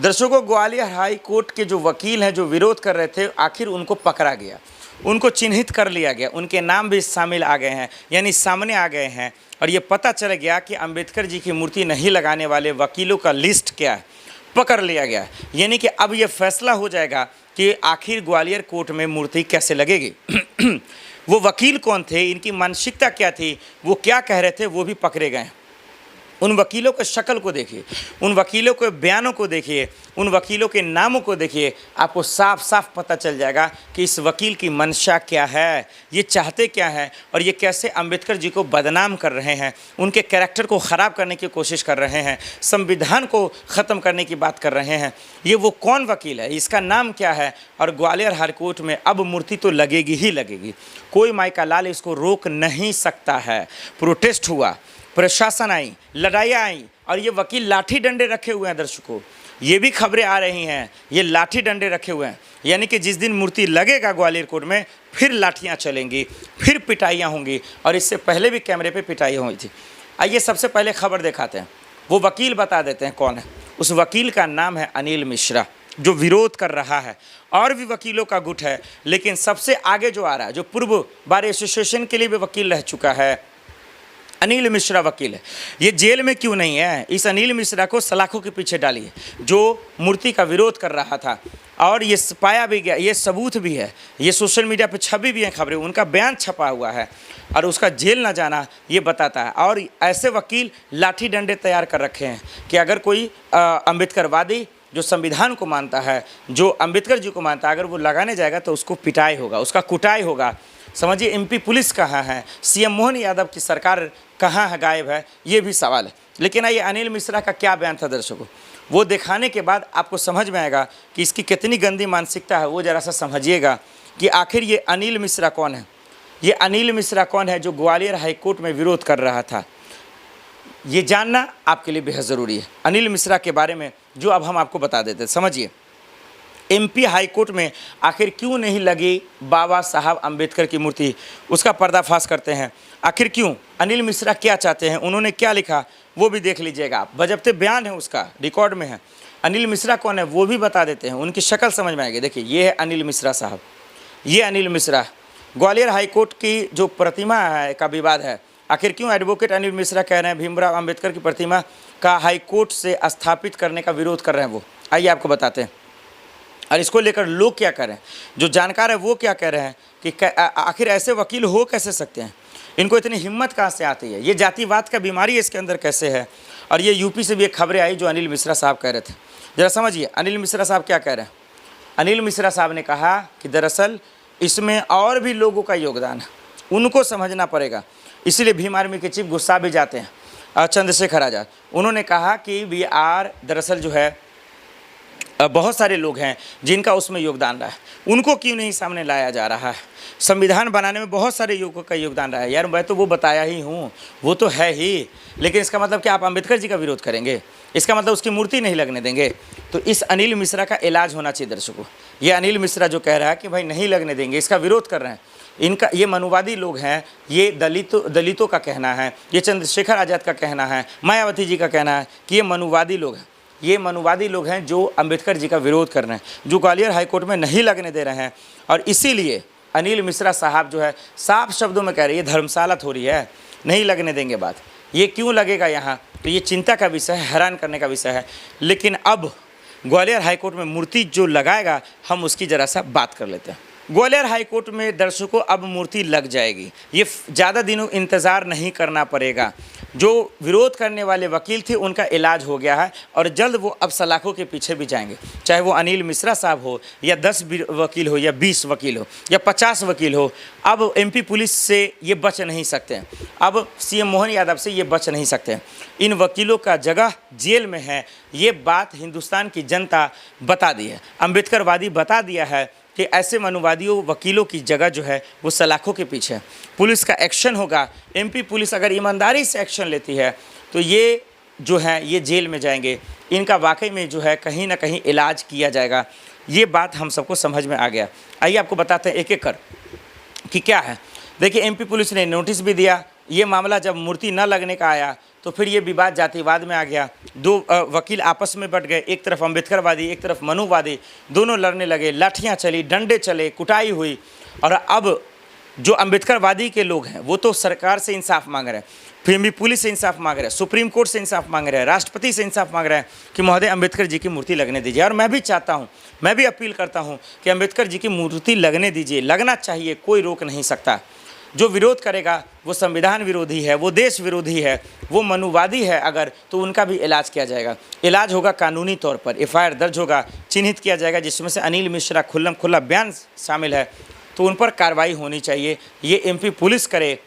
दर्शकों, Gwalior high court के जो वकील हैं जो विरोध कर रहे थे, आखिर उनको पकड़ा गया, उनको चिन्हित कर लिया गया, उनके नाम भी शामिल आ गए हैं, यानी सामने आ गए हैं। और ये पता चल गया कि अंबेडकर जी की मूर्ति नहीं लगाने वाले वकीलों का लिस्ट क्या है, पकड़ लिया गया। यानी कि अब ये फैसला हो जाएगा कि आखिर ग्वालियर कोर्ट में मूर्ति कैसे लगेगी। वो वकील कौन थे, इनकी मानसिकता क्या थी, वो क्या कह रहे थे, वो भी पकड़े गए। उन वकीलों के शक्ल को देखिए, उन वकीलों के बयानों को देखिए, उन वकीलों के नामों को देखिए, आपको साफ साफ पता चल जाएगा कि इस वकील की मंशा क्या है, ये चाहते क्या हैं और ये कैसे अंबेडकर जी को बदनाम कर रहे हैं, उनके कैरेक्टर को ख़राब करने की कोशिश कर रहे हैं, संविधान को ख़त्म करने की बात कर रहे हैं। ये वो कौन वकील है, इसका नाम क्या है। और ग्वालियर हाई कोर्ट में अब मूर्ति तो लगेगी ही लगेगी, कोई माइका लाल इसको रोक नहीं सकता है। प्रोटेस्ट हुआ, प्रशासन आई, लड़ाइयाँ आई और ये वकील लाठी डंडे रखे हुए हैं। दर्शकों, ये भी खबरें आ रही हैं, ये लाठी डंडे रखे हुए हैं, यानी कि जिस दिन मूर्ति लगेगा ग्वालियर कोर्ट में, फिर लाठियाँ चलेंगी, फिर पिटाइयाँ होंगी। और इससे पहले भी कैमरे पे पिटाइयाँ हुई थी। आइए सबसे पहले खबर दिखाते हैं, वो वकील बता देते हैं कौन है। उस वकील का नाम है अनिल मिश्रा, जो विरोध कर रहा है। और भी वकीलों का गुट है, लेकिन सबसे आगे जो आ रहा है, जो पूर्व बार एसोसिएशन के लिए भी वकील रह चुका है, अनिल मिश्रा वकील है। ये जेल में क्यों नहीं है, इस अनिल मिश्रा को सलाखों के पीछे डालिए, जो मूर्ति का विरोध कर रहा था। और ये पाया भी गया, ये सबूत भी है, ये सोशल मीडिया पे छपी भी है खबरें, उनका बयान छपा हुआ है और उसका जेल ना जाना ये बताता है। और ऐसे वकील लाठी डंडे तैयार कर रखे हैं कि अगर कोई अम्बेडकरवादी जो संविधान को मानता है, जो अंबेडकर जी को मानता है, अगर वो लगाने जाएगा तो उसको पिटाई होगा, उसका कुटाई होगा। समझिए, एमपी पुलिस कहाँ है, सीएम मोहन यादव की सरकार कहाँ है, गायब है, ये भी सवाल है। लेकिन आइए अनिल मिश्रा का क्या बयान था दर्शकों, वो दिखाने के बाद आपको समझ में आएगा कि इसकी कितनी गंदी मानसिकता है। वो ज़रा सा समझिएगा कि आखिर ये अनिल मिश्रा कौन है। ये अनिल मिश्रा कौन है जो ग्वालियर हाईकोर्ट में विरोध कर रहा था, ये जानना आपके लिए बेहद ज़रूरी है। अनिल मिश्रा के बारे में जो अब हम आपको बता देते हैं, समझिए। एमपी हाईकोर्ट में आखिर क्यों नहीं लगी बाबा साहब अंबेडकर की मूर्ति, उसका पर्दाफाश करते हैं। आखिर क्यों, अनिल मिश्रा क्या चाहते हैं, उन्होंने क्या लिखा, वो भी देख लीजिएगा आप। बजब्ते बयान है, उसका रिकॉर्ड में है। अनिल मिश्रा कौन है वो भी बता देते हैं, उनकी शक्ल समझ में आएगी। देखिए, ये है अनिल मिश्रा साहब, ये अनिल मिश्रा। ग्वालियर हाईकोर्ट की जो प्रतिमा है का विवाद है, आखिर क्यों एडवोकेट अनिल मिश्रा कह रहे हैं भीमराव अंबेडकर की प्रतिमा का हाईकोर्ट से स्थापित करने का विरोध कर रहे हैं वो, आइए आपको बताते हैं। और इसको लेकर लोग क्या कह रहे हैं, जो जानकार है वो क्या कह रहे हैं कि आखिर ऐसे वकील हो कैसे सकते हैं, इनको इतनी हिम्मत कहाँ से आती है, ये जातिवाद का बीमारी इसके अंदर कैसे है। और ये यूपी से भी एक खबरें आई जो अनिल मिश्रा साहब कह रहे थे। ज़रा समझिए अनिल मिश्रा साहब क्या कह रहे हैं। अनिल मिश्रा साहब ने कहा कि दरअसल इसमें और भी लोगों का योगदान है, उनको समझना पड़ेगा। इसीलिए भीम आर्मी के चीफ गुस्सा भी जाते हैं, चंद्रशेखर आज़ाद। उन्होंने कहा कि दरअसल जो है बहुत सारे लोग हैं जिनका उसमें योगदान रहा है, उनको क्यों नहीं सामने लाया जा रहा है। संविधान बनाने में बहुत सारे युवकों का योगदान रहा है। यार मैं तो वो बताया ही हूँ, वो तो है ही, लेकिन इसका मतलब कि आप अंबेडकर जी का विरोध करेंगे, इसका मतलब उसकी मूर्ति नहीं लगने देंगे। तो इस अनिल मिश्रा का इलाज होना चाहिए दर्शकों। ये अनिल मिश्रा जो कह रहा है कि भाई नहीं लगने देंगे, इसका विरोध कर रहे हैं, इनका ये मनुवादी लोग हैं, ये दलितों का कहना है, ये चंद्रशेखर आज़ाद का कहना है, मायावती जी का कहना है कि ये मनुवादी लोग हैं। ये मनुवादी लोग हैं जो अंबेडकर जी का विरोध कर रहे हैं, जो ग्वालियर हाईकोर्ट में नहीं लगने दे रहे हैं। और इसीलिए अनिल मिश्रा साहब जो है साफ शब्दों में कह रहे हैं ये धर्मशाला थोड़ी है, नहीं लगने देंगे बात। ये क्यों लगेगा यहाँ, तो ये चिंता का विषय है, हैरान करने का विषय है। लेकिन अब ग्वालियर हाईकोर्ट में मूर्ति जो लगाएगा, हम उसकी ज़रा सा बात कर लेते हैं। ग्वालियर हाईकोर्ट में दर्शकों अब मूर्ति लग जाएगी, ये ज़्यादा दिनों इंतज़ार नहीं करना पड़ेगा। जो विरोध करने वाले वकील थे उनका इलाज हो गया है और जल्द वो अब सलाखों के पीछे भी जाएंगे, चाहे वो अनिल मिश्रा साहब हो या 10 वकील हो या 20 वकील हो या 50 वकील हो। अब एमपी पुलिस से ये बच नहीं सकते हैं, अब सीएम मोहन यादव से ये बच नहीं सकते हैं। इन वकीलों का जगह जेल में है, ये बात हिंदुस्तान की जनता बता दी है, अम्बेडकरवादी बता दिया है कि ऐसे मनुवादियों वकीलों की जगह जो है वो सलाखों के पीछे है। पुलिस का एक्शन होगा, एमपी पुलिस अगर ईमानदारी से एक्शन लेती है तो ये जो है ये जेल में जाएंगे, इनका वाकई में जो है कहीं ना कहीं इलाज किया जाएगा। ये बात हम सबको समझ में आ गया। आइए आपको बताते हैं एक एक कर कि क्या है। देखिए, एमपी पुलिस ने नोटिस भी दिया, ये मामला जब मूर्ति न लगने का आया तो फिर ये विवाद जातिवाद में आ गया। दो वकील आपस में बट गए, एक तरफ अम्बेडकरवादी, एक तरफ मनुवादी, दोनों लड़ने लगे, लाठियाँ चली, डंडे चले, कुटाई हुई। और अब जो अम्बेडकरवादी के लोग हैं वो तो सरकार से इंसाफ मांग रहे हैं, फिर भी पुलिस से इंसाफ मांग रहे हैं, सुप्रीम कोर्ट से इंसाफ मांग रहे हैं, राष्ट्रपति से इंसाफ मांग रहे हैं कि महोदय अम्बेडकर जी की मूर्ति लगने दीजिए। और मैं भी चाहता हूँ, मैं भी अपील करता हूँ कि अम्बेडकर जी की मूर्ति लगने दीजिए, लगना चाहिए, कोई रोक नहीं सकता। जो विरोध करेगा वो संविधान विरोधी है, वो देश विरोधी है, वो मनुवादी है अगर, तो उनका भी इलाज किया जाएगा। इलाज होगा कानूनी तौर पर, एफआईआर दर्ज होगा, चिन्हित किया जाएगा, जिसमें से अनिल मिश्रा खुल्लम खुल्ला बयान शामिल है, तो उन पर कार्रवाई होनी चाहिए। ये एमपी पुलिस करे,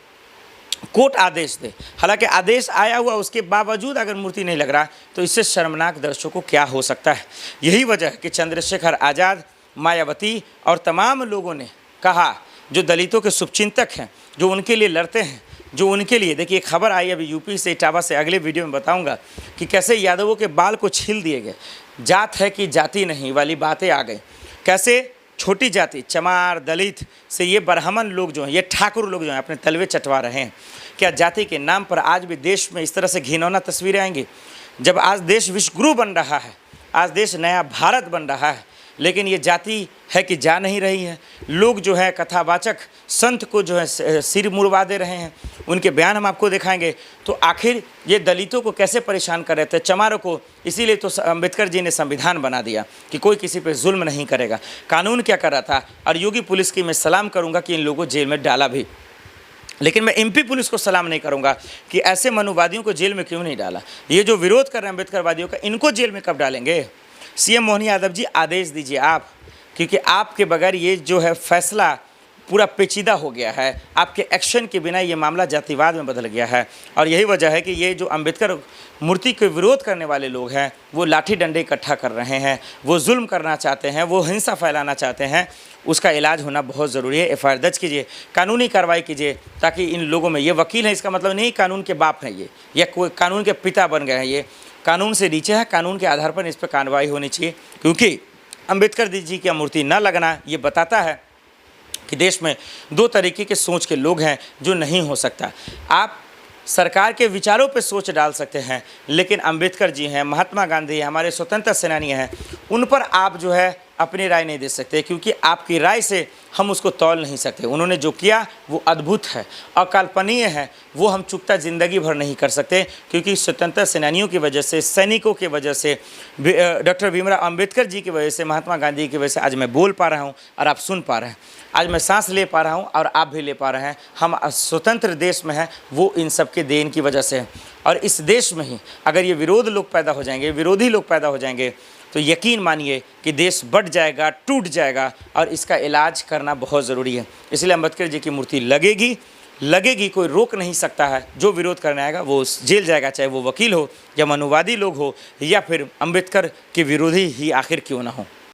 कोर्ट आदेश दे। हालांकि आदेश आया हुआ उसके बावजूद अगर मूर्ति नहीं लग रहा तो इससे शर्मनाक दर्शकों को क्या हो सकता है। यही वजह है कि चंद्रशेखर आज़ाद, मायावती और तमाम लोगों ने कहा, जो दलितों के शुभचिंतक हैं, जो उनके लिए लड़ते हैं, जो उनके लिए, देखिए खबर आई अभी यूपी से, इटावा से, अगले वीडियो में बताऊंगा कि कैसे यादवों के बाल को छील दिए गए, जात है कि जाति नहीं वाली बातें आ गई, कैसे छोटी जाति चमार दलित से ये ब्राह्मण लोग जो हैं, ये ठाकुर लोग जो हैं अपने तलवे चटवा रहे हैं। क्या जाति के नाम पर आज भी देश में इस तरह से घिनौना तस्वीरें आएंगी? जब आज देश विश्वगुरु बन रहा है, आज देश नया भारत बन रहा है, लेकिन ये जाति है कि जा नहीं रही है। लोग जो है कथावाचक संत को जो है सिर मुड़वा दे रहे हैं, उनके बयान हम आपको दिखाएंगे। तो आखिर ये दलितों को कैसे परेशान कर रहे थे, चमारों को, इसीलिए तो अम्बेडकर जी ने संविधान बना दिया कि कोई किसी पे जुल्म नहीं करेगा। कानून क्या कर रहा था, और योगी पुलिस की मैं सलाम करूँगा कि इन लोगों को जेल में डाला भी, लेकिन मैं एमपी पुलिस को सलाम नहीं करूंगा कि ऐसे मनुवादियों को जेल में क्यों नहीं डाला। ये जो विरोध कर रहे हैं अम्बेडकरवादियों का, इनको जेल में कब डालेंगे? सीएम मोहन यादव जी आदेश दीजिए आप, क्योंकि आपके बगैर ये जो है फैसला पूरा पेचीदा हो गया है। आपके एक्शन के बिना ये मामला जातिवाद में बदल गया है। और यही वजह है कि ये जो अम्बेडकर मूर्ति के विरोध करने वाले लोग हैं वो लाठी डंडे इकट्ठा कर रहे हैं, वो जुल्म करना चाहते हैं, वो हिंसा फैलाना चाहते हैं। उसका इलाज होना बहुत ज़रूरी है। एफआईआर दर्ज कीजिए, कानूनी कार्रवाई कीजिए, ताकि इन लोगों में, ये वकील हैं इसका मतलब नहीं कानून के बाप हैं ये, या कोई कानून के पिता बन गए हैं, ये कानून से नीचे है। कानून के आधार पर इस पर कार्रवाई होनी चाहिए, क्योंकि अम्बेडकर जी की मूर्ति न लगना ये बताता है कि देश में दो तरीके के सोच के लोग हैं, जो नहीं हो सकता। आप सरकार के विचारों पे सोच डाल सकते हैं, लेकिन अंबेडकर जी हैं, महात्मा गांधी हैं, हमारे स्वतंत्रता सेनानी हैं, उन पर आप जो है अपनी राय नहीं दे सकते, क्योंकि आपकी राय से हम उसको तौल नहीं सकते। उन्होंने जो किया वो अद्भुत है, अकल्पनीय है, वो हम चुकता ज़िंदगी भर नहीं कर सकते, क्योंकि स्वतंत्रता सेनानियों की वजह से, सैनिकों की वजह से, डॉक्टर भीमराव अंबेडकर जी की वजह से, महात्मा गांधी की वजह से आज मैं बोल पा रहा हूँ और आप सुन पा रहे हैं, आज मैं सांस ले पा रहा हूँ और आप भी ले पा रहे हैं। हम स्वतंत्र देश में हैं, वो इन सब के देन की वजह से है। और इस देश में ही अगर ये विरोध लोग पैदा हो जाएंगे, विरोधी लोग पैदा हो जाएंगे, तो यकीन मानिए कि देश बढ़ जाएगा, टूट जाएगा, और इसका इलाज करना बहुत ज़रूरी है। इसलिए अम्बेडकर जी की मूर्ति लगेगी, कोई रोक नहीं सकता है। जो विरोध करने आएगा वो जेल जाएगा, चाहे वो वकील हो या मनुवादी लोग हो या फिर अम्बेडकर के विरोधी ही आखिर क्यों ना हो।